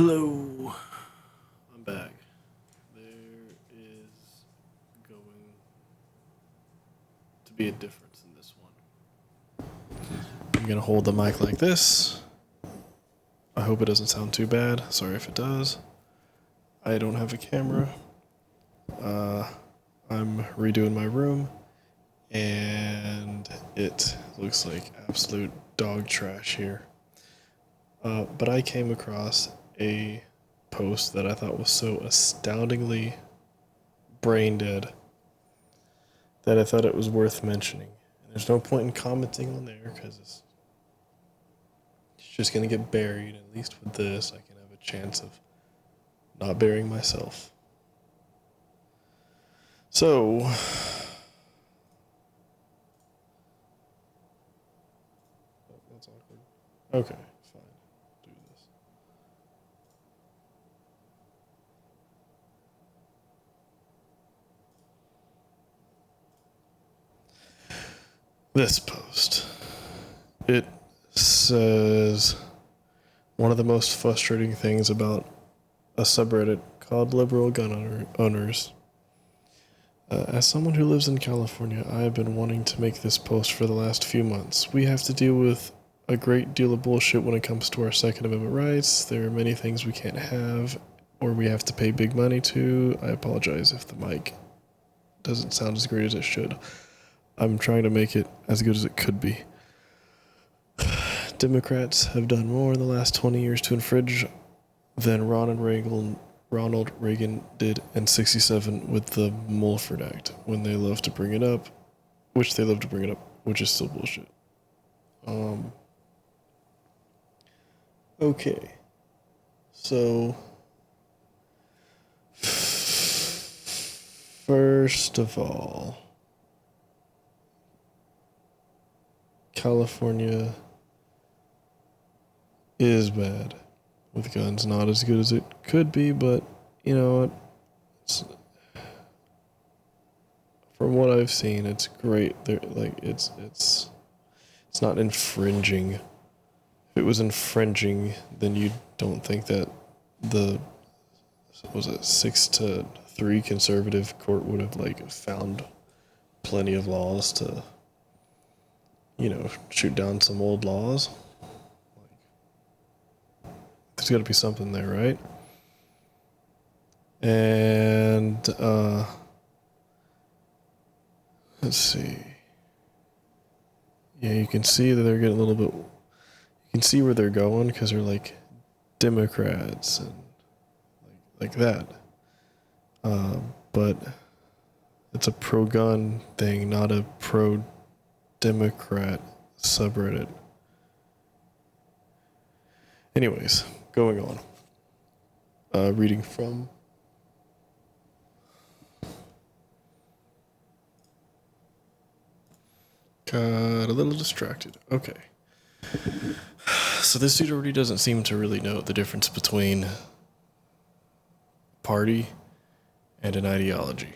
Hello, I'm back. There is going to be a difference in this one. I'm gonna hold the mic like this. I hope it doesn't sound too bad. Sorry if it does. I don't have a camera. I'm redoing my room, and it looks like absolute dog trash here. But I came across a post that I thought was so astoundingly brain dead that I thought it was worth mentioning. And there's no point in commenting on there because it's just going to get buried. At least with this, I can have a chance of not burying myself. So, that's awkward. Okay, fine. Do this. This post. It says one of the most frustrating things about a subreddit called Liberal Gun Owners. As someone who lives in California, I have been wanting to make this post for the last few months. We have to deal with a great deal of bullshit when it comes to our Second Amendment rights. There are many things we can't have or we have to pay big money to. I apologize if the mic doesn't sound as great as it should. I'm trying to make it as good as it could be. Democrats have done more in the last 20 years to infringe than Ronald Reagan did in 1967 with the Mulford Act, when they love to bring it up, which is still bullshit. Okay. So, first of all, California is bad with guns. Not as good as it could be, but you know what? From what I've seen, it's great. It's not infringing. If it was infringing, then you don't think that the 6-3 conservative court would have found plenty of laws to shoot down some old laws. There's got to be something there, right? And let's see. Yeah, you can see that they're getting a little bit. You can see where they're going because they're like Democrats and like that. But it's a pro-gun thing, not a pro-Democrat subreddit. Anyways, going on. Reading from got a little distracted. Okay. So this dude already doesn't seem to really know the difference between party and an ideology,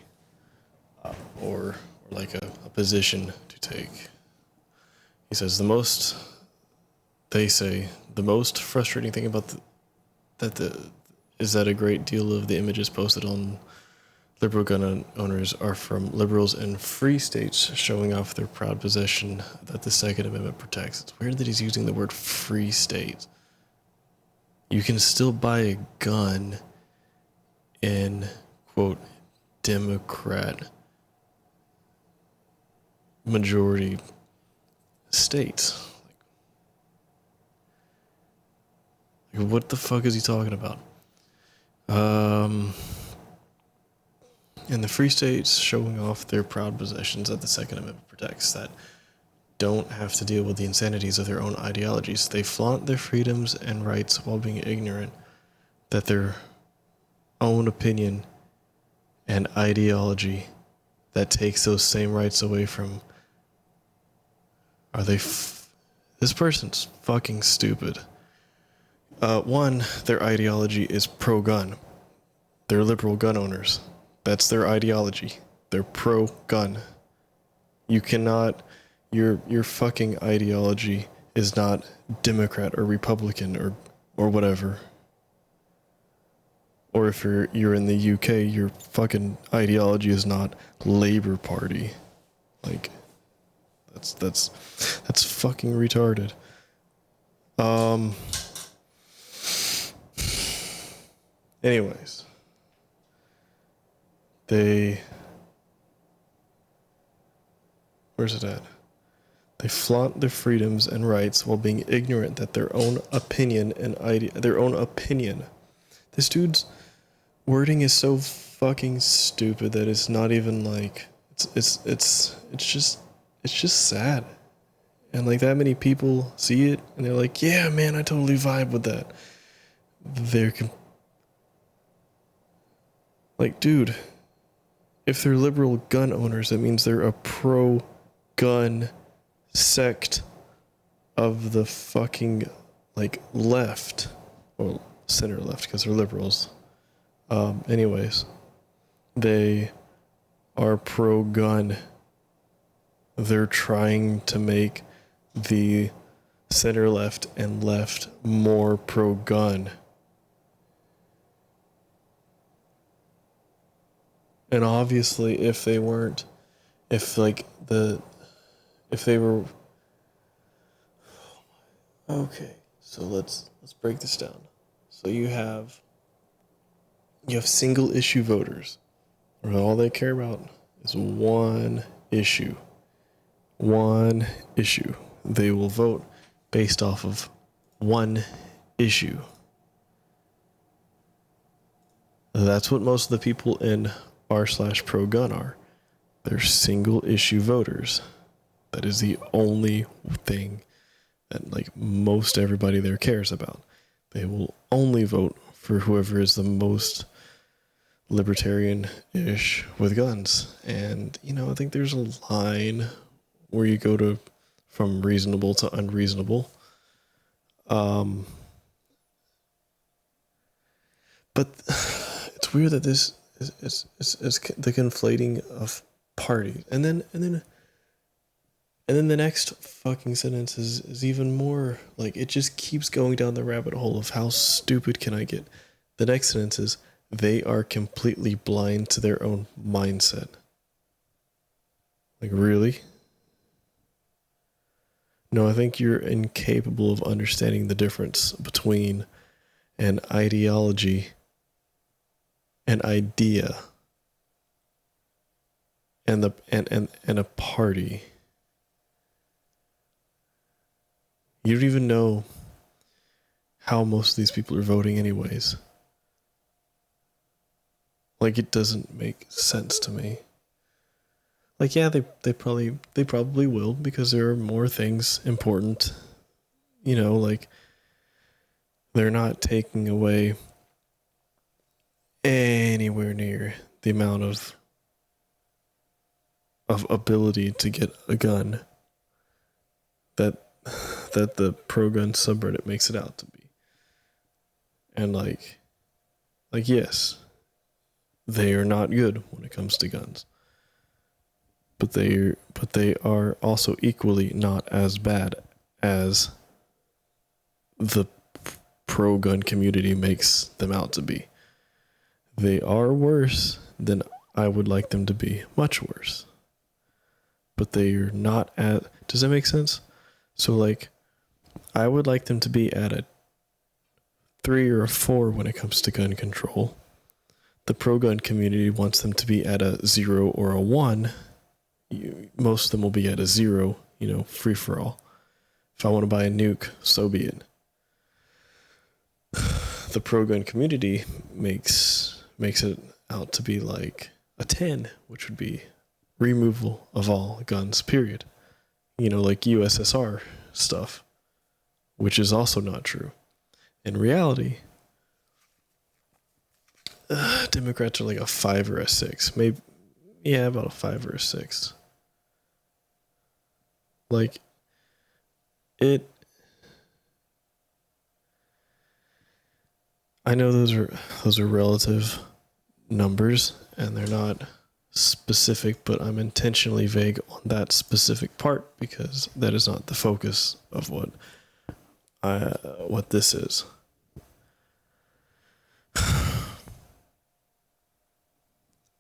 or like a position to take. He says the most frustrating thing about is that a great deal of the images posted on liberal gun owners are from liberals in free states showing off their proud possession that the Second Amendment protects. It's weird that he's using the word free state. You can still buy a gun in, quote, Democrat majority states. Like, what the fuck is he talking about? In the free states showing off their proud possessions that the Second Amendment protects, that don't have to deal with the insanities of their own ideologies. They flaunt their freedoms and rights while being ignorant that their own opinion and ideology that takes those same rights away from. This person's fucking stupid. One, their ideology is pro-gun. They're liberal gun owners. That's their ideology. They're pro-gun. You cannot, your fucking ideology is not Democrat or Republican or whatever. Or if you're in the UK, your fucking ideology is not Labour Party. Like, that's fucking retarded. Anyways, where's it at? They flaunt their freedoms and rights while being ignorant that their own opinion. This dude's wording is so fucking stupid that it's not even like it's just sad. And like that many people see it and they're like, yeah, man, I totally vibe with that. Like, dude, if they're liberal gun owners, that means they're a pro-gun sect of the fucking, like, left. Well, center left, because they're liberals. Anyways, they are pro-gun. They're trying to make the center left and left more pro-gun. And obviously, if they were, okay, so let's break this down. So you have single issue voters, where all they care about is one issue. They will vote based off of one issue. That's what most of the people in r/pro-gun are. They're single issue voters. That is the only thing that like most everybody there cares about. They will only vote for whoever is the most libertarian-ish with guns. And, I think there's a line where you go from reasonable to unreasonable. But it's weird that this is the conflating of parties. And then the next fucking sentence is even more, like, it just keeps going down the rabbit hole of how stupid can I get. The next sentence is, they are completely blind to their own mindset. Like, really? No, I think you're incapable of understanding the difference between an ideology, an idea, and a party. You don't even know how most of these people are voting anyways. Like, it doesn't make sense to me. Like, yeah, they probably will, because there are more things important. Like, they're not taking away anywhere near the amount of ability to get a gun that the pro-gun subreddit makes it out to be. And like yes, they are not good when it comes to guns. But they are also equally not as bad as the pro-gun community makes them out to be. They are worse than I would like them to be, much worse. But they are not at. Does that make sense? So like, I would like them to be at a 3 or a 4 when it comes to gun control. The pro-gun community wants them to be at a 0 or a 1. Most of them will be at a 0, free for all. If I want to buy a nuke, so be it. The pro-gun community makes it out to be like a 10, which would be removal of all guns, period. Like USSR stuff, which is also not true. In reality, Democrats are like a 5 or a 6. Maybe, yeah, about a 5 or a 6. Like, I know those are relative numbers and they're not specific, but I'm intentionally vague on that specific part because that is not the focus of what this is.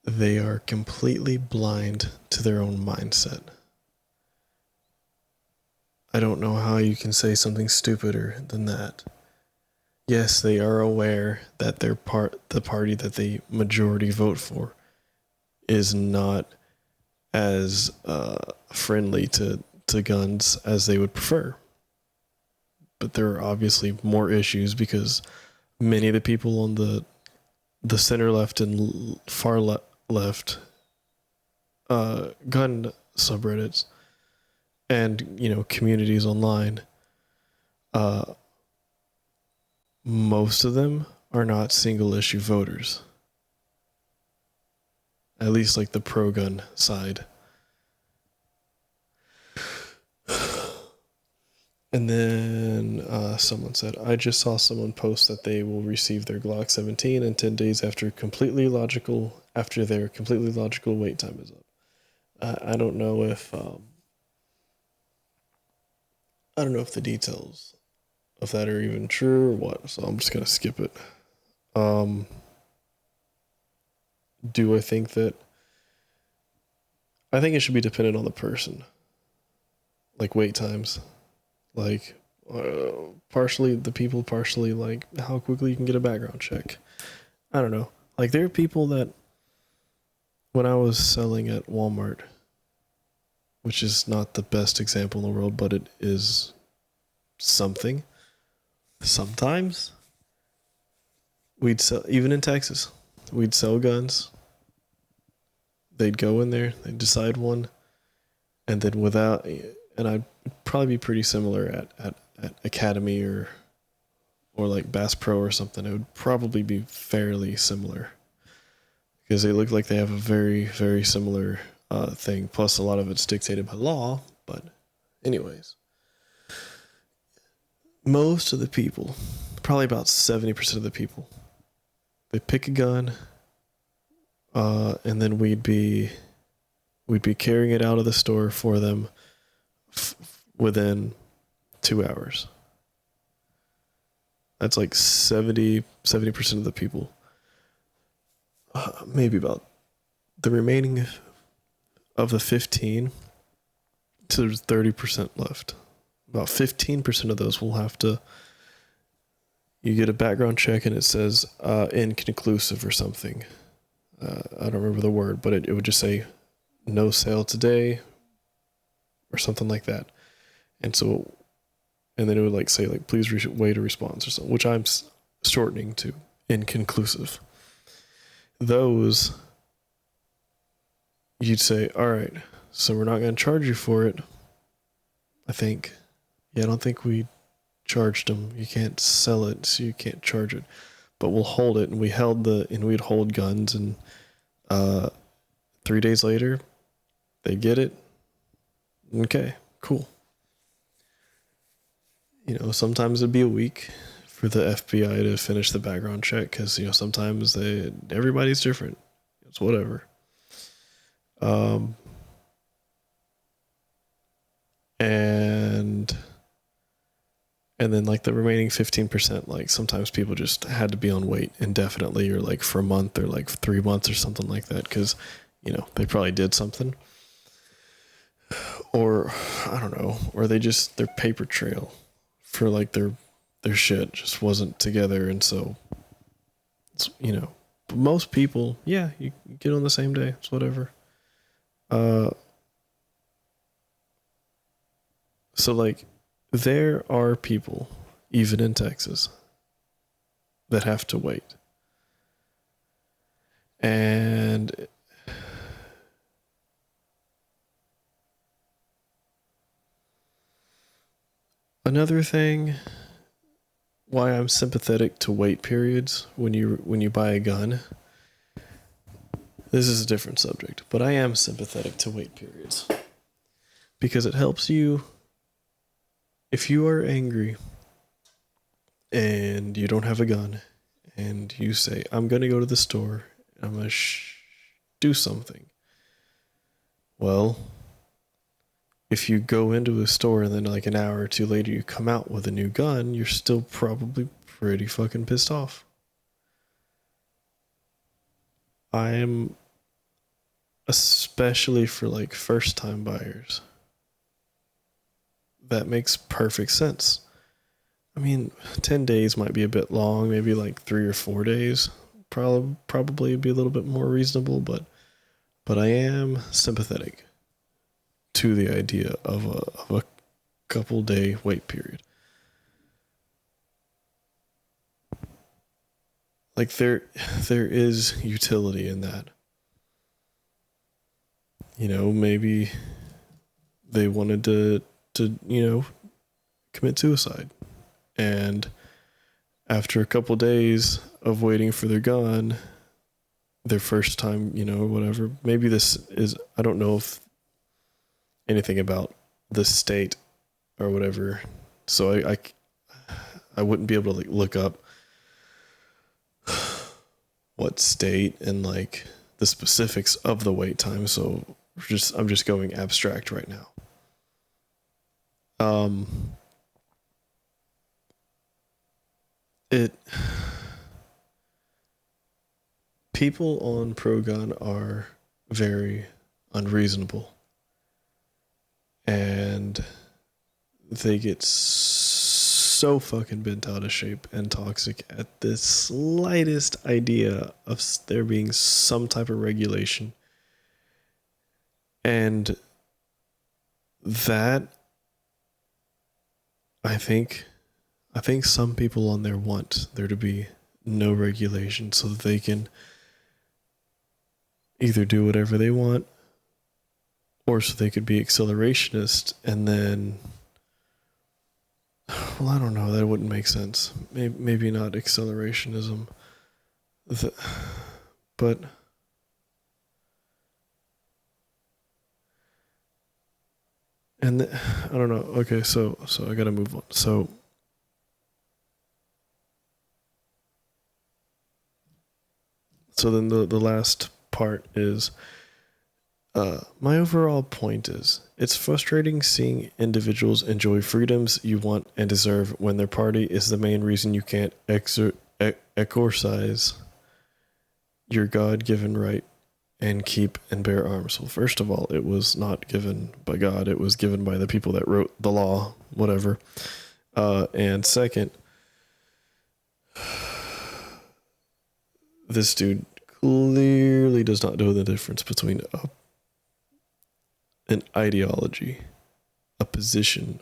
they are completely blind to their own mindset. I don't know how you can say something stupider than that. Yes, they are aware that the party that they majority vote for is not as friendly to guns as they would prefer. But there are obviously more issues because many of the people on the center left and far left gun subreddits and communities online, most of them are not single issue voters. At least like the pro-gun side. And then someone said, I just saw someone post that they will receive their Glock 17 in 10 days after their completely logical wait time is up. I don't know if the details of that are even true or what, so I'm just gonna skip it. Do I think that? I think it should be dependent on the person, like wait times, like partially the people, partially like how quickly you can get a background check. I don't know. Like there are people that when I was selling at Walmart, which is not the best example in the world, but it is something. Sometimes we'd sell, even in Texas, we'd sell guns. They'd go in there, they'd decide one, and then and I'd probably be pretty similar at Academy or like Bass Pro or something. It would probably be fairly similar because they look like they have a very, very similar thing. Plus, a lot of it's dictated by law. But anyways, most of the people, probably about 70% of the people, they pick a gun, and then we'd be carrying it out of the store for them within 2 hours. That's like 70% of the people. Maybe about the remaining of the 15, so there's 30% left. About 15% of those will have to, you get a background check and it says inconclusive or something. I don't remember the word, but it would just say no sale today or something like that. And then it would like say like please wait a response or something, which I'm shortening to inconclusive. Those you'd say, all right, so we're not going to charge you for it. I think, I don't think we charged them. You can't sell it, so you can't charge it. But we'll hold it, and we'd hold guns, and 3 days later, they'd get it. Okay, cool. Sometimes it'd be a week for the FBI to finish the background check because sometimes everybody's different. It's whatever. And then like the remaining 15%, like sometimes people just had to be on wait indefinitely or like for a month or like 3 months or something like that because they probably did something, or I don't know, or their paper trail for like their shit just wasn't together, and so it's, but most people, you get on the same day, it's whatever. So like there are people even in Texas that have to wait, and another thing why I'm sympathetic to wait periods when you buy a gun. This is a different subject, but I am sympathetic to wait periods because it helps you if you are angry and you don't have a gun and you say, I'm going to go to the store, I'm going to do something. Well, if you go into a store and then like an hour or two later you come out with a new gun, you're still probably pretty fucking pissed off. I am especially for like first time buyers. That makes perfect sense. I mean, 10 days might be a bit long, maybe like 3 or 4 days. Probably be a little bit more reasonable, but I am sympathetic to the idea of a couple day wait period. Like there is utility in that. You know, maybe they wanted to commit suicide, and after a couple days of waiting for their gun, their first time, whatever. Maybe this is, I don't know if anything about the state or whatever, so I wouldn't be able to like look up what state and like the specifics of the wait time. So I'm just going abstract right now. It People on progun are very unreasonable, and they get so fucking bent out of shape and toxic at the slightest idea of there being some type of regulation. And that, I think some people on there want there to be no regulation so that they can either do whatever they want, or so they could be accelerationist, and then, well, I don't know, that wouldn't make sense. Maybe not accelerationism, but I don't know. Okay, so I gotta move on. So then the last part is, my overall point is, it's frustrating seeing individuals enjoy freedoms you want and deserve when their party is the main reason you can't exercise your God-given right and keep and bear arms. Well, first of all, it was not given by God. It was given by the people that wrote the law, whatever. And second, this dude clearly does not know the difference between an ideology, a position,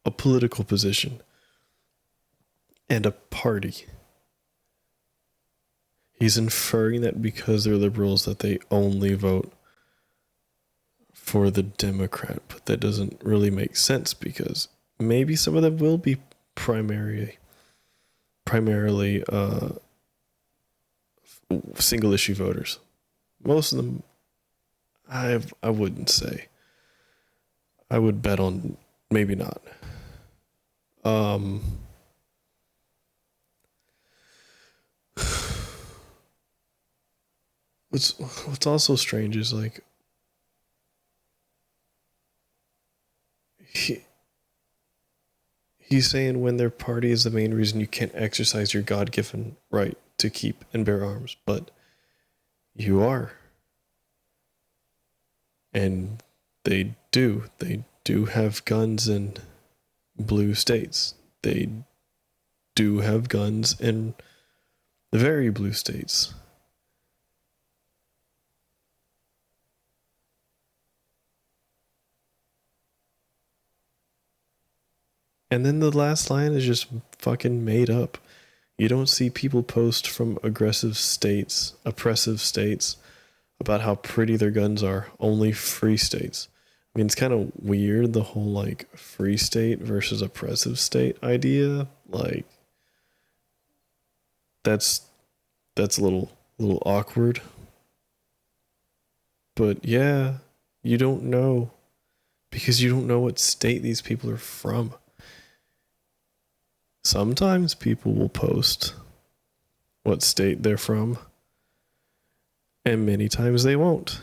a political position, and a party. He's inferring that because they're liberals that they only vote for the Democrat, but that doesn't really make sense, because maybe some of them will be primarily single issue voters. Most of them, I wouldn't say. I would bet on maybe not. What's also strange is like he's saying when their party is the main reason you can't exercise your God-given right to keep and bear arms, but you are. And they do have guns in blue states. They do have guns in the very blue states. And then the last line is just fucking made up. You don't see people post from oppressive states, about how pretty their guns are. Only free states. I mean, it's kind of weird, the whole like free state versus oppressive state idea. Like, that's a little awkward. But yeah, you don't know, because you don't know what state these people are from. Sometimes people will post what state they're from, and many times they won't.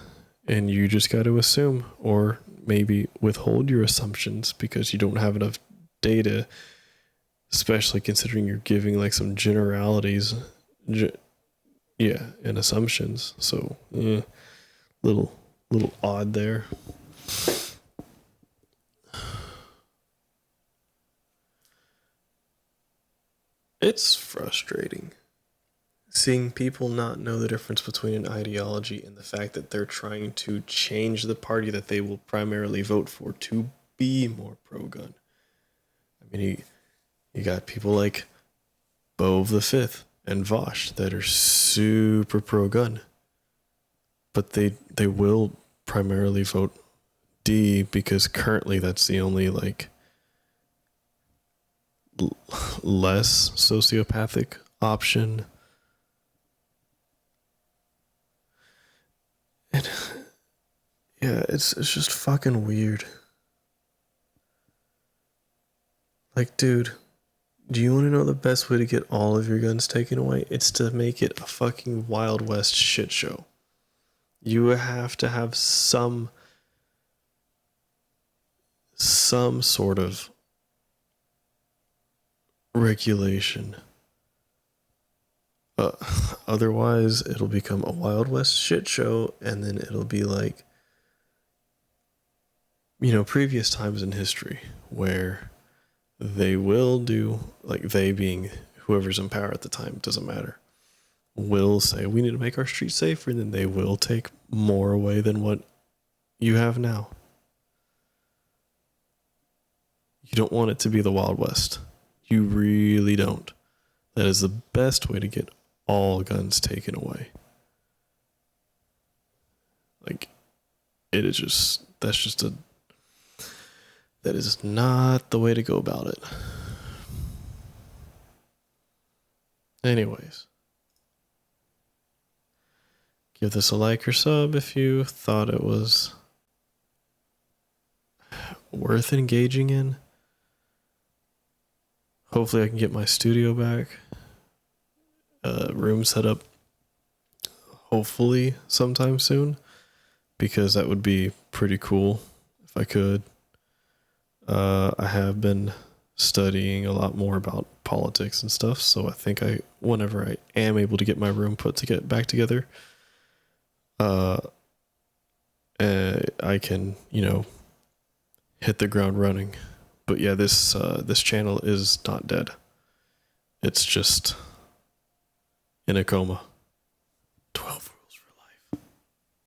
And you just got to assume, or maybe withhold your assumptions because you don't have enough data, especially considering you're giving like some generalities, and assumptions. So, Little odd there. It's frustrating seeing people not know the difference between an ideology and the fact that they're trying to change the party that they will primarily vote for to be more pro-gun. I mean, you got people like Bove the Fifth and Vosh that are super pro-gun, but they will primarily vote D because currently that's the only like less sociopathic option. And yeah, it's just fucking weird. Like, dude, do you want to know the best way to get all of your guns taken away? It's to make it a fucking Wild West shit show. You have to have some sort of regulation. Otherwise, it'll become a Wild West shit show, and then it'll be like, previous times in history where they will do, like, they being whoever's in power at the time, doesn't matter, will say, we need to make our streets safer, and then they will take more away than what you have now. You don't want it to be the Wild West. You really don't. That is the best way to get all guns taken away. Like, that is not the way to go about it. Anyways, give this a like or sub if you thought it was worth engaging in. Hopefully I can get my studio back. Room set up hopefully sometime soon, because that would be pretty cool if I could. I have been studying a lot more about politics and stuff, so I think whenever I am able to get my room back together, I can, hit the ground running. But yeah, this channel is not dead. It's just in a coma.